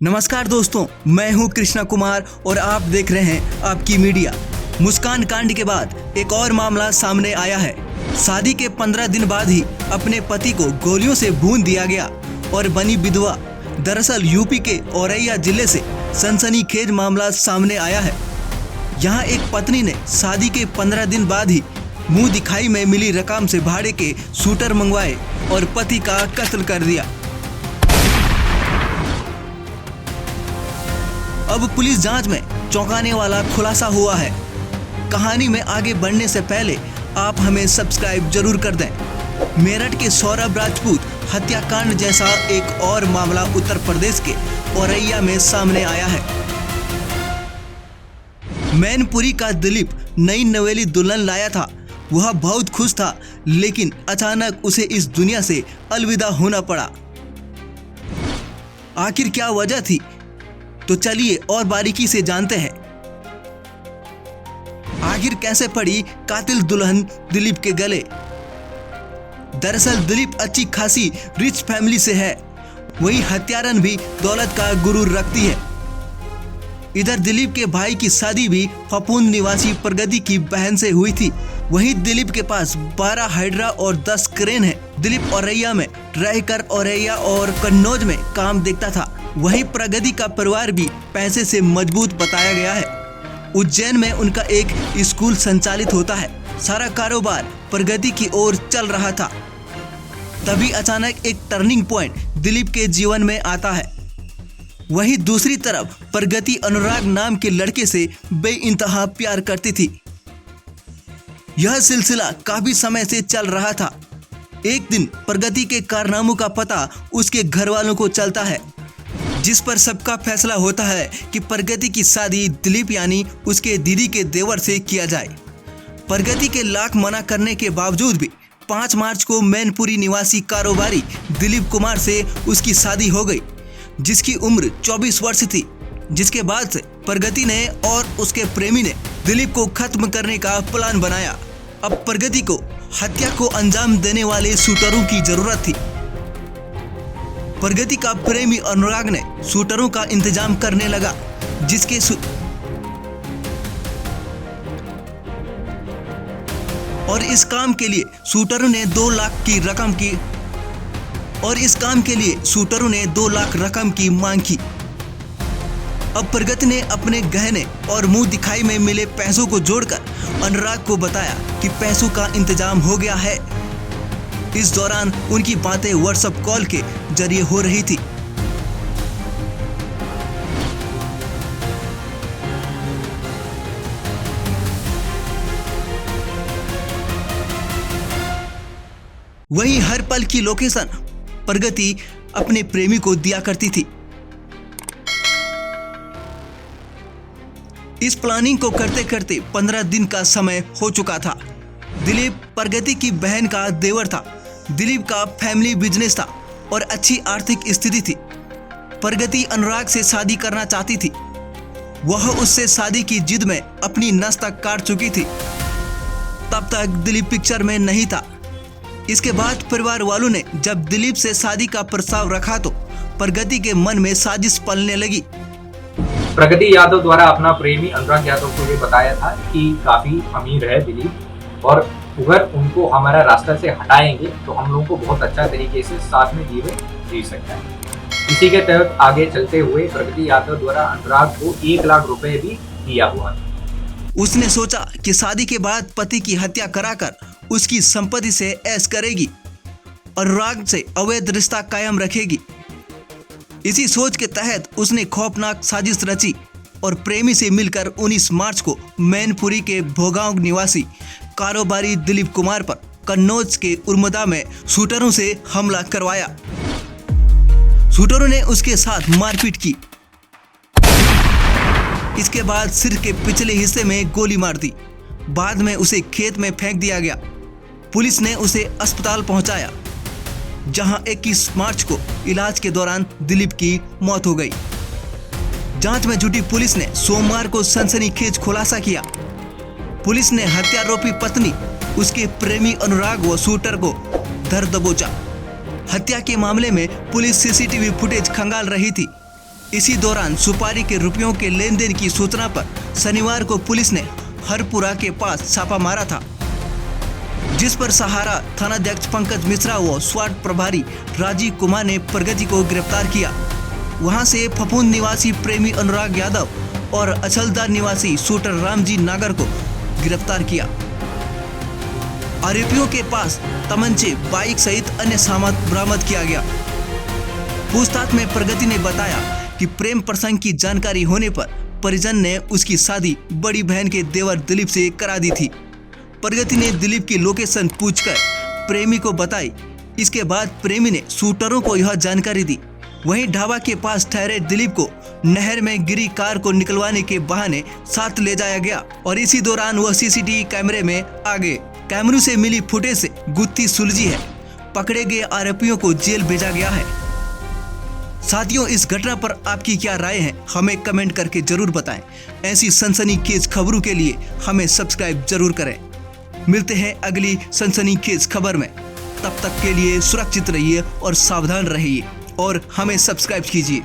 नमस्कार दोस्तों, मैं हूं कृष्णा कुमार और आप देख रहे हैं आपकी मीडिया। मुस्कान कांड के बाद एक और मामला सामने आया है। शादी के 15 दिन बाद ही अपने पति को गोलियों से भून दिया गया और बनी विधवा। दरअसल यूपी के औरैया जिले से सनसनीखेज मामला सामने आया है। यहाँ एक पत्नी ने शादी के 15 दिन बाद ही मुंह दिखाई में मिली रकम से भाड़े के शूटर मंगवाए और पति का कत्ल कर दिया। अब पुलिस जांच में चौंकाने वाला खुलासा हुआ है। कहानी में आगे बढ़ने से पहले आप हमें सब्सक्राइब जरूर कर दें। मेरठ के सौरभ राजपूत हत्याकांड जैसा एक और मामला उत्तर प्रदेश के औरैया में सामने आया है। मैनपुरी का दिलीप नई नवेली दुल्हन लाया था। वह बहुत खुश था, लेकिन अचानक उसे इस दुनिया से अलविदा होना पड़ा। आखिर क्या वजह थी, तो चलिए और बारीकी से जानते हैं। आखिर कैसे पड़ी कातिल दुल्हन दिलीप के गले। दरअसल दिलीप अच्छी खासी रिच फैमिली से है। वही हत्यारन भी दौलत का गुरूर रखती है। इधर दिलीप के भाई की शादी भी फपूंद निवासी प्रगति की बहन से हुई थी। वहीं दिलीप के पास 12 हाइड्रा और 10 क्रेन है। दिलीप औरैया में रहकर औरैया और कन्नौज में काम देखता था। वहीं प्रगति का परिवार भी पैसे से मजबूत बताया गया है। उज्जैन में उनका एक स्कूल संचालित होता है। सारा कारोबार प्रगति की ओर चल रहा था। तभी अचानक एक टर्निंग पॉइंट दिलीप के जीवन में आता है। वहीं दूसरी तरफ प्रगति अनुराग नाम के लड़के से बेइंतहा प्यार करती थी। यह सिलसिला काफी समय से चल रहा था। एक दिन प्रगति के कारनामों का पता उसके घर वालों को चलता है, जिस पर सबका फैसला होता है कि प्रगति की शादी दिलीप यानी उसके दीदी के देवर से किया जाए। प्रगति के लाख मना करने के बावजूद भी 5 मार्च को मैनपुरी निवासी कारोबारी दिलीप कुमार से उसकी शादी हो गई, जिसकी उम्र 24 वर्ष थी। जिसके बाद से प्रगति ने और उसके प्रेमी ने दिलीप को खत्म करने का प्लान बनाया। अब प्रगति को हत्या को अंजाम देने वाले शूटरों की जरूरत थी। प्रगति का प्रेमी अनुराग ने शूटरों का इंतजाम करने लगा, जिसके और इस काम के लिए शूटरों ने 2 लाख रकम की मांग की। अब प्रगति ने अपने गहने और मुंह दिखाई में मिले पैसों को जोड़कर अनुराग को बताया कि पैसों का इंतजाम हो गया है। इस दौरान उनकी बातें व्हाट्सएप कॉल के जरिए हो रही थी। वहीं हर पल की लोकेशन प्रगति अपने प्रेमी को दिया करती थी। इस प्लानिंग को करते करते 15 दिन का समय हो चुका था। दिलीप प्रगति की बहन का देवर था। दिलीप का फैमिली बिजनेस था और अच्छी आर्थिक स्थिति थी। प्रगति अनुराग से शादी करना चाहती थी। वह उससे शादी की जिद में अपनी नस तक काट चुकी थी। तब तक दिलीप पिक्चर में नहीं था। इसके बाद परिवार वालों ने जब दिलीप से शादी का प्रस्ताव रखा तो प्रगति के मन में साजिश पलने लगी। प्रगति यादव द्वारा अपना प्रेमी अनुराग यादव को ये बताया था कि काफी अमीर है दिलीप, और अगर उनको हमारा रास्ता से हटाएंगे तो हम लोगों को बहुत अच्छा तरीके से साथ में जीवन जी सकता है। इसी के तहत आगे चलते हुए प्रगति यादव द्वारा अनुराग को 1 लाख रुपए भी दिया हुआ था। उसने सोचा कि शादी के बाद पति की हत्या कराकर उसकी संपत्ति से ऐश करेगी, अनुराग से अवैध रिश्ता कायम रखेगी। इसी सोच के तहत उसने खौफनाक साजिश रची और प्रेमी से मिलकर 19 मार्च को मैनपुरी के भोगांव निवासी कारोबारी दिलीप कुमार पर कन्नौज के उर्मदा में शूटरों से हमला करवाया। शूटरों ने उसके साथ मारपीट की। इसके बाद सिर के पिछले हिस्से में गोली मार दी। बाद में उसे खेत में फेंक दिया गया। पुलिस ने उसे अस्पताल पहुंचाया, जहां 21 मार्च को इलाज के दौरान दिलीप की मौत हो गई। जांच में जुटी पुलिस ने सोमवार को सनसनीखेज खुलासा किया। पुलिस ने हत्यारोपी पत्नी, उसके प्रेमी अनुराग व शूटर को धर दबोचा। हत्या के मामले में पुलिस सीसीटीवी फुटेज खंगाल रही थी। इसी दौरान सुपारी के रुपयों के लेन देन की सूचना पर शनिवार को पुलिस ने हरपुरा के पास छापा मारा था, जिस पर सहारा थानाध्यक्ष पंकज मिश्रा व स्वाट प्रभारी राजीव कुमार ने प्रगति को गिरफ्तार किया। वहां से फफूंद निवासी प्रेमी अनुराग यादव और अछलदार निवासी शूटर रामजी नागर को गिरफ्तार किया। आरोपियों के पास तमंचे, बाइक सहित अन्य सामान बरामद किया गया। पूछताछ में प्रगति ने बताया कि प्रेम प्रसंग की जानकारी होने पर परिजन ने उसकी शादी बड़ी बहन के देवर दिलीप से करा दी थी। प्रगति ने दिलीप की लोकेशन पूछकर प्रेमी को बताई। इसके बाद प्रेमी ने शूटरों को यह जानकारी दी। वहीं ढाबा के पास ठहरे दिलीप को नहर में गिरी कार को निकलवाने के बहाने साथ ले जाया गया और इसी दौरान वह सीसीटीवी कैमरे में आ गए। कैमरों से मिली फुटेज से गुत्थी सुलझी है। पकड़े गए आरोपियों को जेल भेजा गया है। साथियों, इस घटना पर आपकी क्या राय है, हमें कमेंट करके जरूर बताएं। ऐसी सनसनीखेज खबरों के लिए हमें सब्सक्राइब जरूर करें। मिलते हैं अगली सनसनीखेज खबर में। तब तक के लिए सुरक्षित रहिए और सावधान रहिए और हमें सब्सक्राइब कीजिए।